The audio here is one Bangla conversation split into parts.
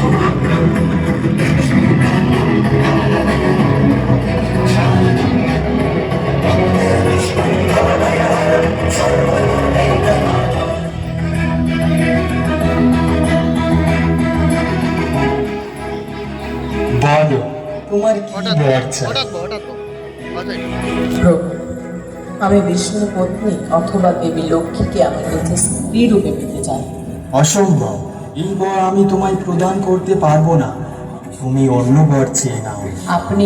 বলো, তোমার কি দরকার? প্রভু, আমি বিষ্ণু পত্নী অথবা দেবী লক্ষ্মীকে আমার কাছে স্ত্রী রূপে পেতে চাই। অসম্ভব, এই বর আমি তোমায় প্রদান করতে পারবো না। তুমি অন্য বর চেয়ে নাও। আপনি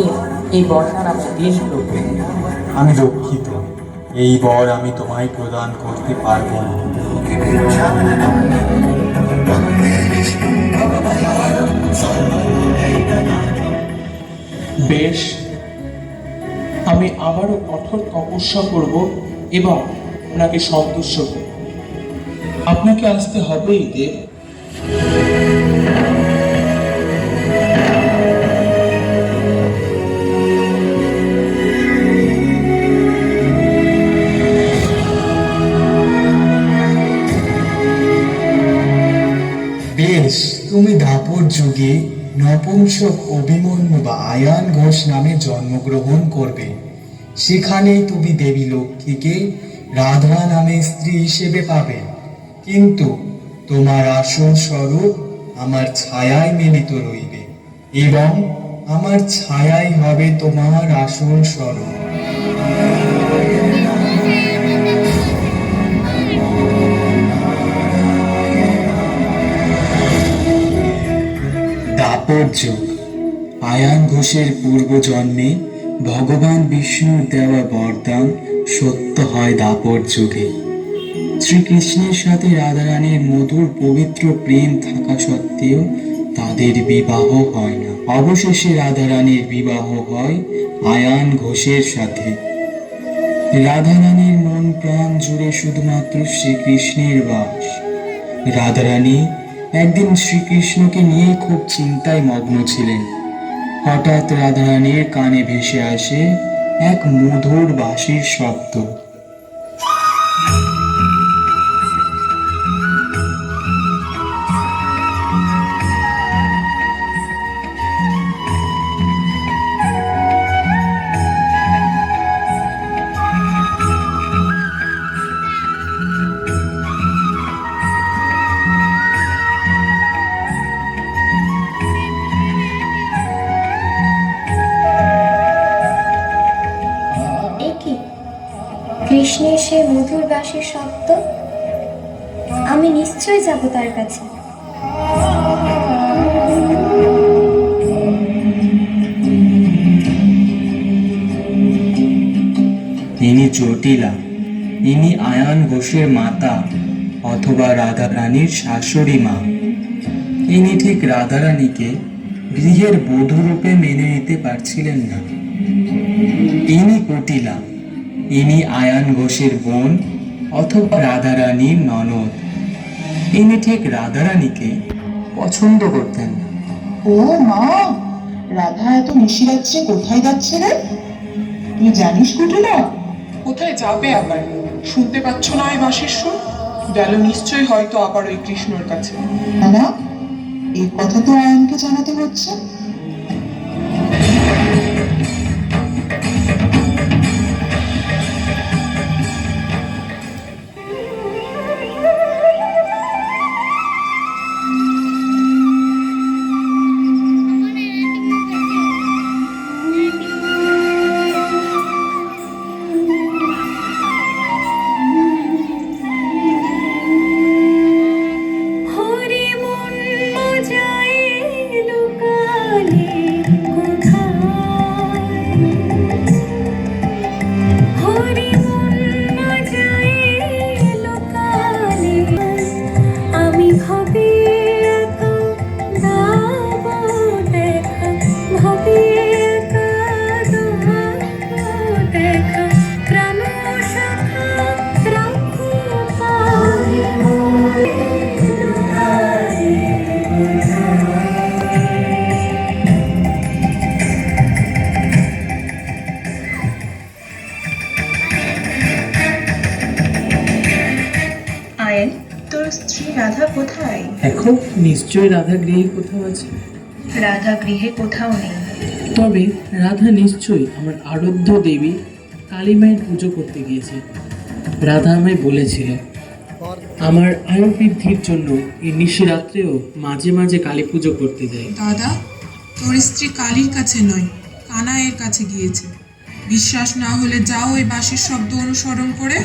এই বরদান আমায় দিন প্রভু। আমি দুঃখিত, এই বর আমি তোমায় প্রদান করতে পারবো না। বেশ, আমি আবারও কঠোর তপস্যা করব এবং ওনাকে সন্তুষ্ট করব। আপনাকে আসতে হবেই দেব। বেশ, তুমি দাপর যুগে নপুংসক অভিমন্যু বা আয়ান ঘোষ নামে জন্মগ্রহণ করবে। সেখানেই তুমি দেবী লক্ষ্মীকে রাধা নামে স্ত্রী হিসেবে পাবে, কিন্তু তোমার আসল স্বরূপ আমার ছায়ায় মিলিত রইবে এবং আমার ছায়াই হবে তোমার আসল স্বরূপ। দাপর যুগ। আয়ান ঘোষের পূর্বজন্মে ভগবান বিষ্ণুর দেওয়া বরদান সত্য হয় দাপর যুগে। শ্রীকৃষ্ণের সাথে রাধারানীর মধুর পবিত্র প্রেম থাকা সত্ত্বেও তাদের বিবাহ হয় না। অবশেষে রাধারানীর বিবাহ হয় আয়ান ঘোষের সাথে। রাধারানীর মন প্রাণ জুড়ে শুধুমাত্র শ্রীকৃষ্ণের বাস। রাধারানী একদিন শ্রীকৃষ্ণকে নিয়ে খুব চিন্তায় মগ্ন ছিলেন। হঠাৎ রাধারানীর কানে ভেসে আসে এক মধুর বাঁশির শব্দ। এ কি কৃষ্ণের সে মধুর বাঁশির শব্দ? আমি নিশ্চয় যাব তার কাছে। ইনি জটিলা, ইনি আয়ান ঘোষের মাতা অথবা রাধারানীর শাশুড়ি মা। ইনি ঠিক রাধারানীকে গৃহের বধূ রূপে মেনে নিতে পারছিলেন না। ইনি কুটিলা, ইনি আয়ান ঘোষের বোন অথবা রাধারানীর ননদ। ইনি ঠিক রাধারানীকে পছন্দ করতেন না। ও মা, রাধা এত নিশিরাত্রে কোথায় যাচ্ছে রে? তুই জানিস কুটুলা? কোথায় যাবে আবার? শুনতে পাচ্ছ না এই বাঁশির সুর? গেল নিশ্চয়ই হয়তো আবার ওই কৃষ্ণর কাছে। না না, এই কথা তো আয়নকে জানাতে হচ্ছে। হরি মন যায় লোকালে কোথায়, হরি মন যায় লোকালে। আমি ভাবি একা দাব দেখা, ভাবি একা দাব দেখা, প্রাণ শাখা রাখো পায়ে। আয়ন, তোর স্ত্রী রাধা কোথায়? এখন নিশ্চয়ই রাধা গৃহে কোথাও আছে। রাধা গৃহে কোথাও নেই। তবে রাধা নিশ্চয়ই আমার আরাধ্য দেবী কালী মায়ের পুজো করতে গিয়েছে। রাধা আমায় বলেছিল আমার আয়ু বৃদ্ধির জন্য এই নিশিরাত্রেও মাঝে মাঝে কালী পুজো করতে যায়। দাদা, তোর স্ত্রী কালীর কাছে নয়, কানাইয়ের কাছে গিয়েছে। বিশ্বাস না হলে যাও ওই বাঁশির শব্দ অনুসরণ করে,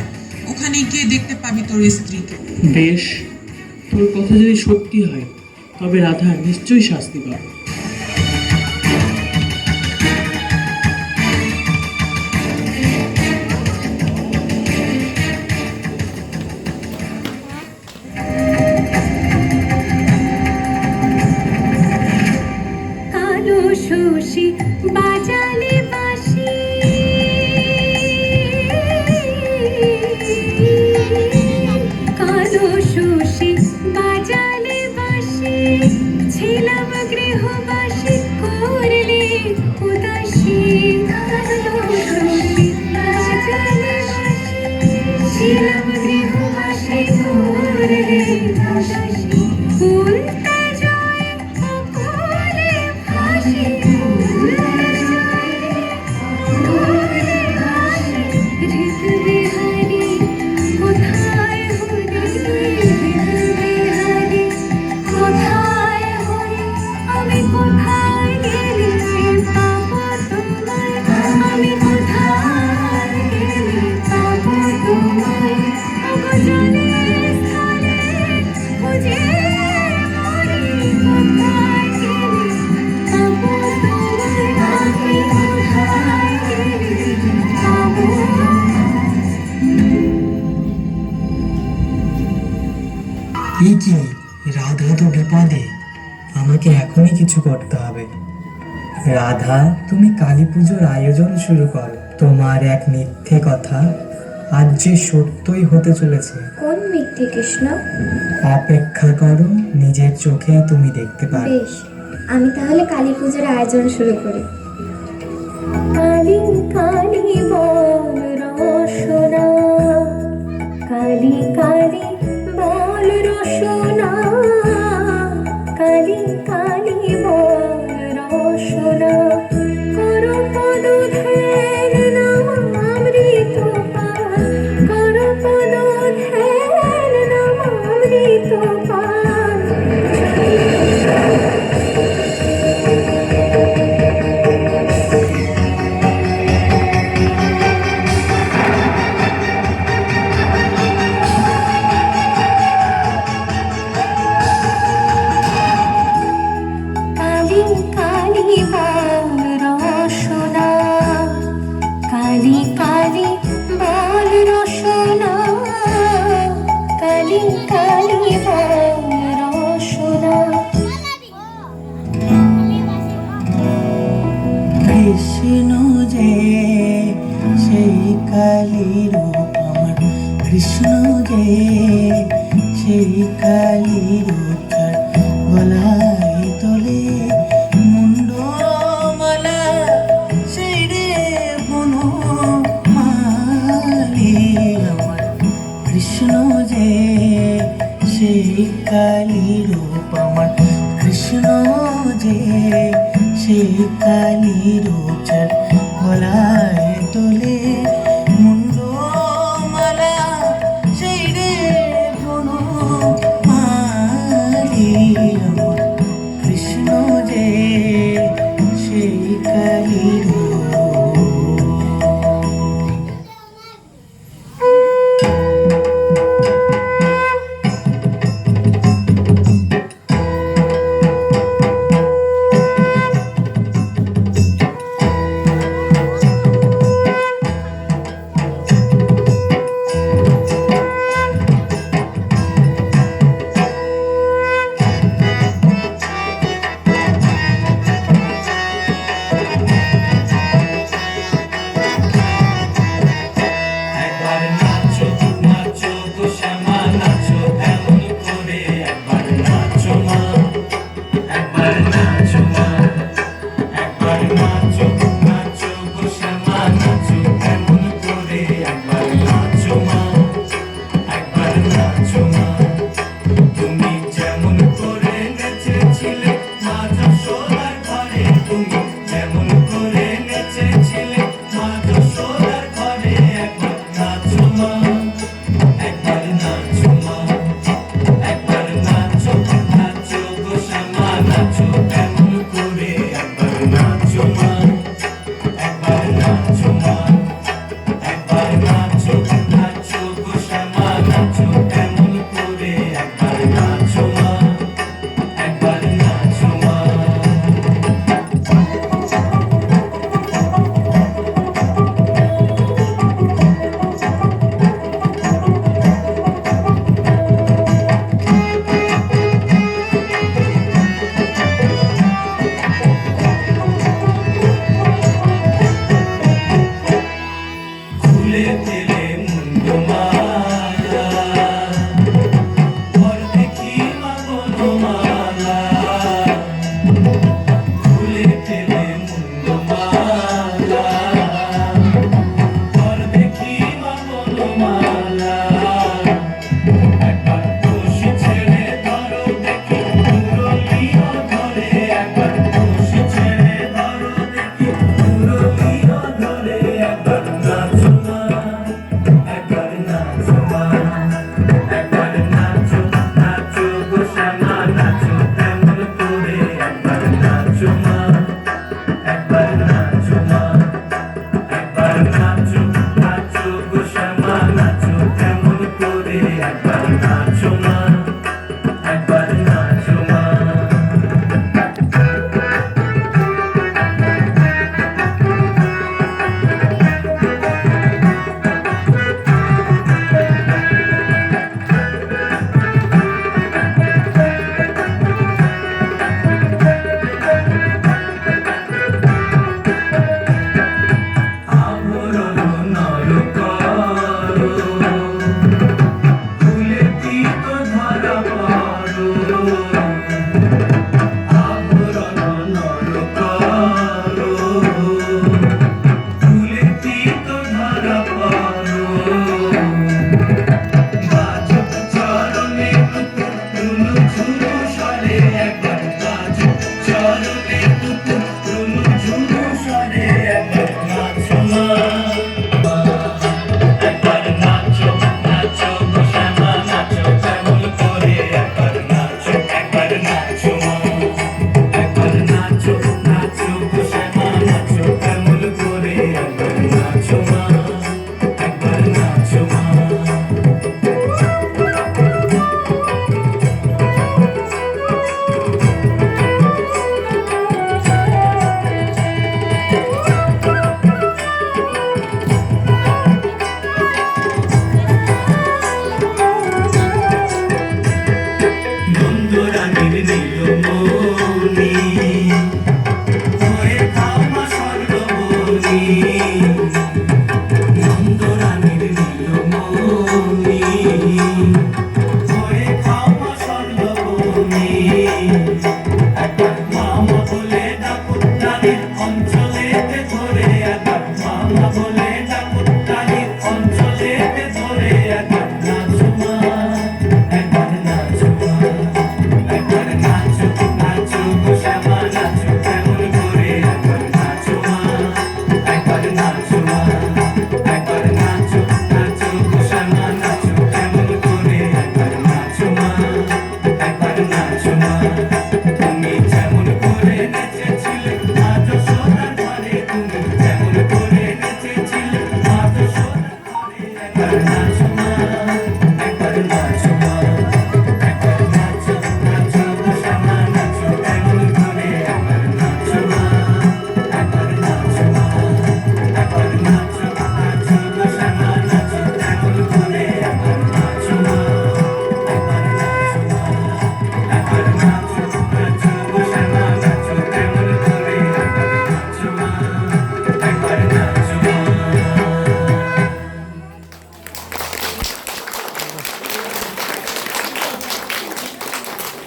ওখানে গিয়ে দেখতে পাবি তোর স্ত্রীকে। বেশ, তোর কথা যদি সত্যি হয় তবে রাধা নিশ্চয়ই শাস্তি পাবে। কালো শশী বাজালে বাঁশি, কালো শশী বাজালে বাঁশি, ছিলাম গৃহবাসী করলে উদাসী। কালো শশী বাজালে বাঁশি, ছিলাম গৃহবাসী করলে উদাসী। ফুলতে যায় অকুলে ভাসি, ফুলতে যায় অকুলে ভাসি। ঋতু বিহারী কোথায় হরি, ঋতু বিহারী কোথায় হরি। আমি কোথায় গেলে পাবো তোমায়, আমি কোথায় গেলে পাবো তোমায়। ওগো জলে স্থলে খুঁজে মরি, কোথায় গেলে পাবো তোমায়, আমি কোথায় গেলে পাবো। এ কি, রাধা তো বিপদে, আমাকে এখনই কিছু করতে হবে। রাধা, তুমি কালী পুজোর আয়োজন শুরু করো। তোমার এক মিথ্যে কথা আজ যে সত্যই হতে চলেছে। কোন মিথ্যে কৃষ্ণ? অপেক্ষা করো, নিজের চোখেই তুমি দেখতে পারো। বেশ, আমি তাহলে কালী পুজোর আয়োজন শুরু করি। কালী কালী বল রসনা, কালী কালী বল রসনা, কালী কালী বল রসনা। করো পদ ধ্যান নাম অমৃত পান, করো পদ ধ্যান নাম অমৃত পান। কালী কালী বল রসনা, কালী কালী বল রসনা, কালী কালী বল রসনা। কৃষ্ণ যে সেই কালী রূপ আমার, কৃষ্ণ যে সেই কালী রূপ, যার গলায় তোলে মুন্ডমালা, সেই রে বনমালী আমার। কৃষ্ণ যে সেই কালী রূপ আমার, কৃষ্ণ যে সেই কালী রূপ, যার গলায় তোলে মুন্ডমালা, সেই রে বনমালী আমার। কৃষ্ণ যে সেই কালী রূপ। মা যশোদার ঘরে তুমি যেমন